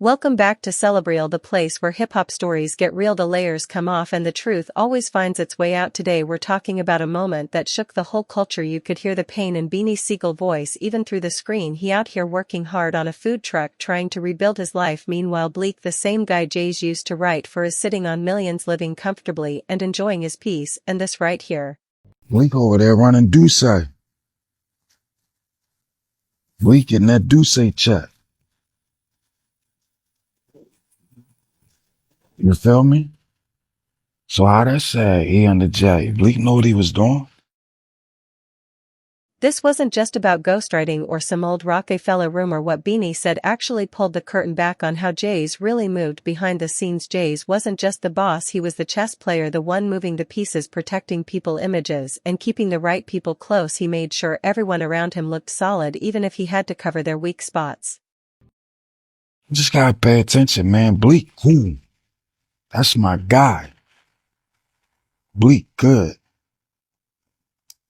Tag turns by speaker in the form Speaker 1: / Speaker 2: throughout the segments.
Speaker 1: Welcome back to Celebreel, the place where hip-hop stories get real, the layers come off and the truth always finds its way out. Today we're talking about a moment that shook the whole culture. You could hear the pain in Beanie Sigel voice even through the screen. He out here working hard on a food truck trying to rebuild his life. Meanwhile Bleek, the same guy JayZ used to write for, is sitting on millions, living comfortably and enjoying his peace. And this right here.
Speaker 2: Bleek over there running Duce. Bleek getting that Duce check. You feel me? So how that say he under Jay? Bleek know what he was doing?
Speaker 1: This wasn't just about ghostwriting or some old Rockefeller rumor. What Beanie said actually pulled the curtain back on how JayZ really moved behind the scenes. JayZ wasn't just the boss, he was the chess player, the one moving the pieces, protecting people images and keeping the right people close. He made sure everyone around him looked solid even if he had to cover their weak spots.
Speaker 2: You just gotta pay attention, man. Bleek cool. That's my guy. Bleek good.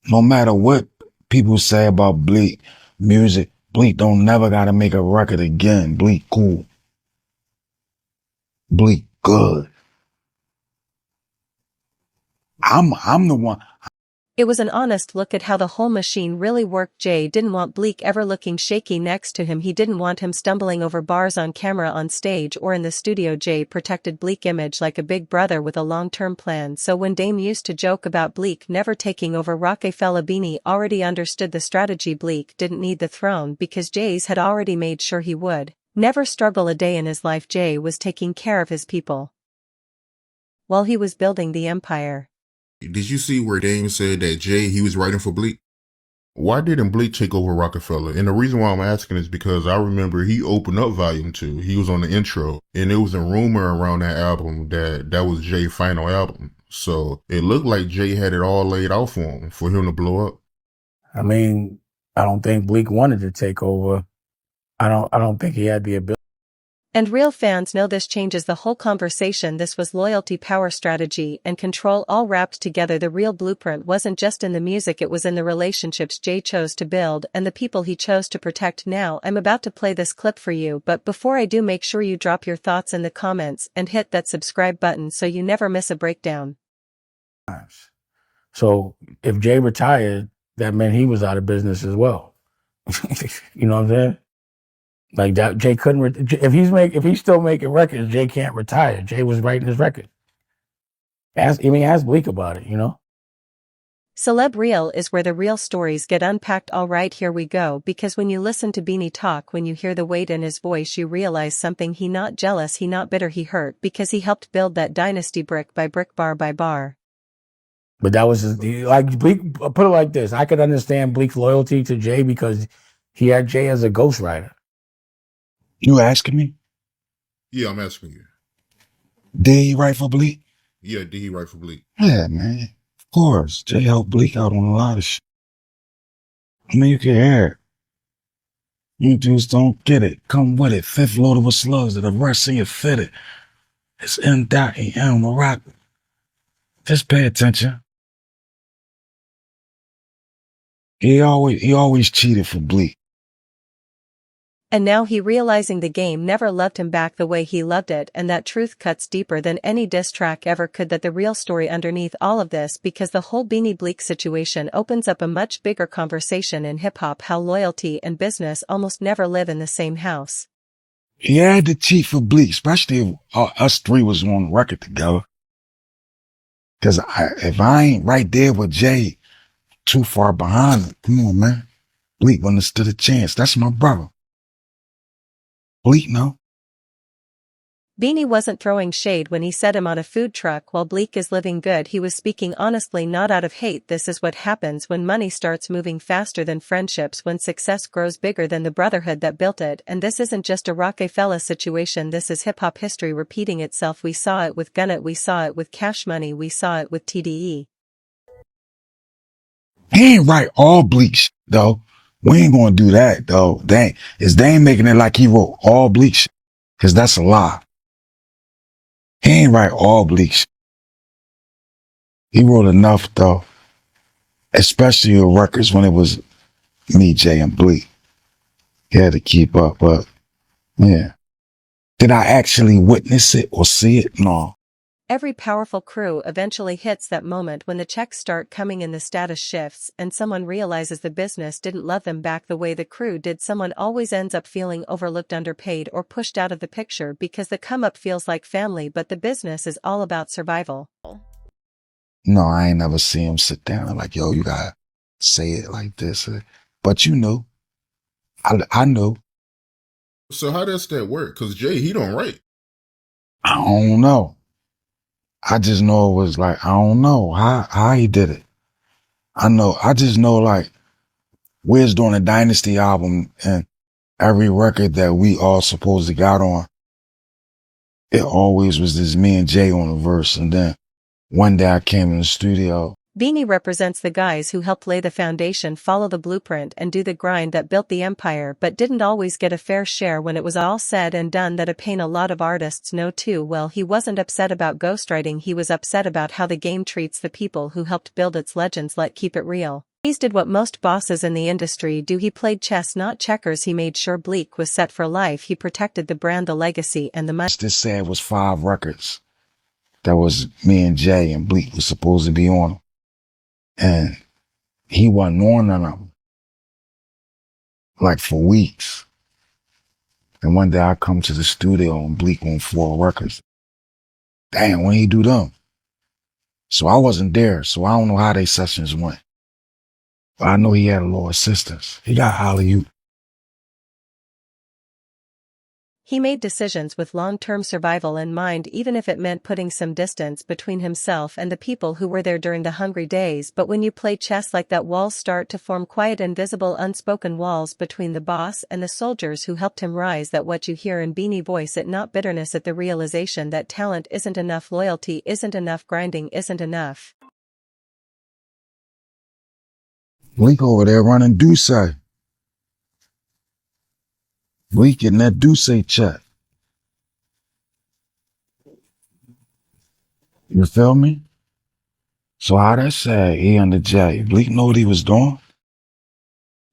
Speaker 2: No matter what people say about Bleek music, Bleek don't never gotta make a record again. Bleek cool. Bleek good. I'm the one.
Speaker 1: It was an honest look at how the whole machine really worked. Jay didn't want Bleek ever looking shaky next to him. He didn't want him stumbling over bars on camera, on stage, or in the studio. Jay protected Bleek image like a big brother with a long-term plan. So when Dame used to joke about Bleek never taking over Rockefeller, Beanie already understood the strategy. Bleek didn't need the throne because JayZ had already made sure he would never struggle a day in his life. Jay was taking care of his people while he was building the empire.
Speaker 3: Did you see where Dame said that he was writing for Bleek? Why didn't Bleek take over Rockefeller? And the reason why I'm asking is because I remember he opened up Volume 2. He was on the intro, and there was a rumor around that album that was Jay's final album. So it looked like Jay had it all laid out for him to blow up.
Speaker 4: I mean, I don't think Bleek wanted to take over. I don't think he had the ability.
Speaker 1: And real fans know this changes the whole conversation. This was loyalty, power, strategy, and control all wrapped together. The real blueprint wasn't just in the music, it was in the relationships Jay chose to build and the people he chose to protect. Now I'm about to play this clip for you, but before I do, make sure you drop your thoughts in the comments and hit that subscribe button so you never miss a breakdown.
Speaker 4: So if Jay retired, that meant he was out of business as well. You know what I'm saying? Like that, Jay couldn't. If he's still making records, Jay can't retire. Jay was writing his record. Ask Bleek about it. You know.
Speaker 1: Celebreel is where the real stories get unpacked. All right, here we go. Because when you listen to Beanie talk, when you hear the weight in his voice, you realize something. He not jealous, he not bitter, he hurt because he helped build that dynasty brick by brick, bar by bar.
Speaker 4: But that was like Bleek. Put it like this: I could understand Bleek's loyalty to Jay because he had Jay as a ghostwriter.
Speaker 2: You asking me?
Speaker 3: Yeah, I'm asking you.
Speaker 2: Did he write for Bleek?
Speaker 3: Yeah, did he write for Bleek?
Speaker 2: Yeah, man. Of course. Jay helped Bleek out on a lot of shit. I mean, you can hear it. You just don't get it. Come with it. Fifth loaded with slugs that the rest of you fitted. It's M.E.M. the rock. Just pay attention. He always cheated for Bleek.
Speaker 1: And now he realizing the game never loved him back the way he loved it, and that truth cuts deeper than any diss track ever could. That the real story underneath all of this, because the whole Beanie Bleek situation opens up a much bigger conversation in hip-hop, how loyalty and business almost never live in the same house.
Speaker 2: He had to cheat for Bleek, especially if us three was on record together. Cause if I ain't right there with Jay, too far behind him, come on, man. Bleek wouldn't have stood a chance. That's my brother. Bleek, no.
Speaker 1: Beanie wasn't throwing shade when he set him on a food truck while Bleek is living good. He was speaking honestly, not out of hate. This is what happens when money starts moving faster than friendships, when success grows bigger than the brotherhood that built it. And this isn't just a Rockefeller situation, this is hip-hop history repeating itself. We saw it with Gunna, we saw it with Cash Money, we saw it with TDE.
Speaker 2: He ain't write all Bleek shit, though. We ain't gonna do that, though. They ain't making it like he wrote all Bleek shit, cause that's a lie. He ain't write all Bleek shit. He wrote enough, though. Especially the records when it was me, Jay, and Bleek. He had to keep up, but yeah. Did I actually witness it or see it? No.
Speaker 1: Every powerful crew eventually hits that moment when the checks start coming and the status shifts and someone realizes the business didn't love them back the way the crew did. Someone always ends up feeling overlooked, underpaid, or pushed out of the picture because the come-up feels like family, but the business is all about survival.
Speaker 2: No, I ain't never see him sit down like, yo, you gotta say it like this. But you know, I know.
Speaker 3: So how does that work? Because Jay, he don't write.
Speaker 2: I don't know. I just know it was like, I don't know how he did it. I just know like Wiz doing a Dynasty album and every record that we all supposed to got on, it always was this me and Jay on the verse. And then one day I came in the studio.
Speaker 1: Beanie represents the guys who helped lay the foundation, follow the blueprint, and do the grind that built the empire, but didn't always get a fair share when it was all said and done. That a pain a lot of artists know too well. He wasn't upset about ghostwriting, he was upset about how the game treats the people who helped build its legends. Let's keep it real. He did what most bosses in the industry do. He played chess, not checkers. He made sure Bleek was set for life. He protected the brand, the legacy, and the money.
Speaker 2: This said was 5 records that was me and Jay and Bleek was supposed to be on them. And he wasn't on none of them, like for weeks. And one day I come to the studio and Bleek on 4 records. Damn, when he do them? So I wasn't there, so I don't know how they sessions went. But I know he had a little assistance. He got Hollywood.
Speaker 1: He made decisions with long-term survival in mind, even if it meant putting some distance between himself and the people who were there during the hungry days. But when you play chess like that, walls start to form, quiet, invisible, unspoken walls between the boss and the soldiers who helped him rise. That what you hear in Beanie voice, it not bitterness, at the realization that talent isn't enough, loyalty isn't enough, grinding isn't enough.
Speaker 2: Bleek over there running Duce. Bleek getting that Duce check. You feel me? So how that say he under Jay? Bleek know what he was doing?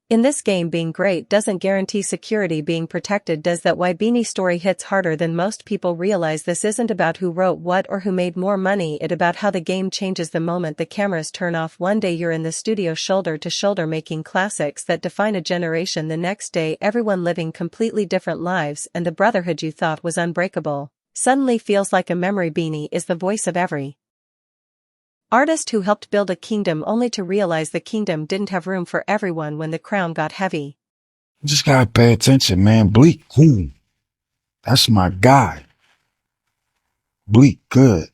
Speaker 1: In this game, being great doesn't guarantee security. Being protected does. That why Beanie's story hits harder than most people realize. This isn't about who wrote what or who made more money, it's about how the game changes the moment the cameras turn off. One day you're in the studio shoulder to shoulder making classics that define a generation. The next day everyone living completely different lives, and the brotherhood you thought was unbreakable suddenly feels like a memory. Beanie is the voice of every artist who helped build a kingdom, only to realize the kingdom didn't have room for everyone when the crown got heavy.
Speaker 2: You just gotta pay attention, man. Bleek, cool. That's my guy. Bleek, good.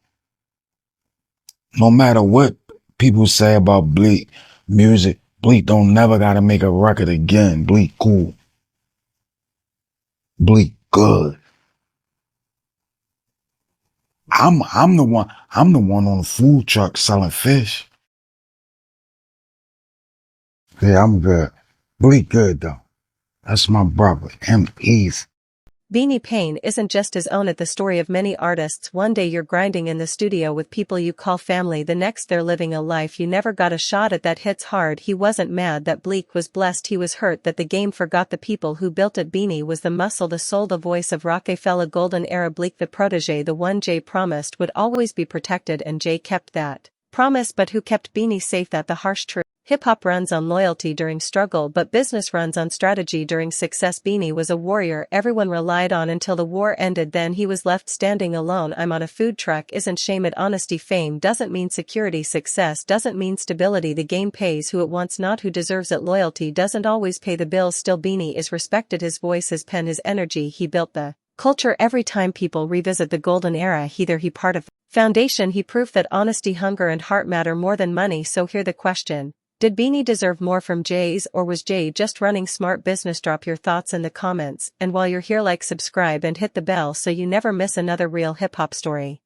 Speaker 2: No matter what people say about Bleek music, Bleek don't never gotta make a record again. Bleek, cool. Bleek, good. I'm the one on the food truck selling fish. Yeah, I'm good. Bleek good though. That's my brother. Him easy.
Speaker 1: Beanie Pain isn't just his own. At the story of many artists. One day you're grinding in the studio with people you call family, the next they're living a life you never got a shot at. That hits hard. He wasn't mad that Bleek was blessed, he was hurt that the game forgot the people who built it. Beanie was the muscle, the soul, the voice of Rockefeller golden era. Bleek the protege, the one Jay promised would always be protected, and Jay kept that promise. But who kept Beanie safe? That the harsh truth. Hip-hop runs on loyalty during struggle, but business runs on strategy during success. Beanie was a warrior everyone relied on until the war ended, then he was left standing alone. I'm on a food truck isn't shame it, honesty. Fame doesn't mean security, success doesn't mean stability. The game pays who it wants, not who deserves it. Loyalty doesn't always pay the bills. Still Beanie is respected, his voice, his pen, his energy. He built the culture. Every time people revisit the golden era, he part of the foundation. He proved that honesty, hunger, and heart matter more than money. So hear the question: did Beanie deserve more from JayZ, or was Jay just running smart business? Drop your thoughts in the comments, and while you're here, like, subscribe, and hit the bell so you never miss another real hip-hop story.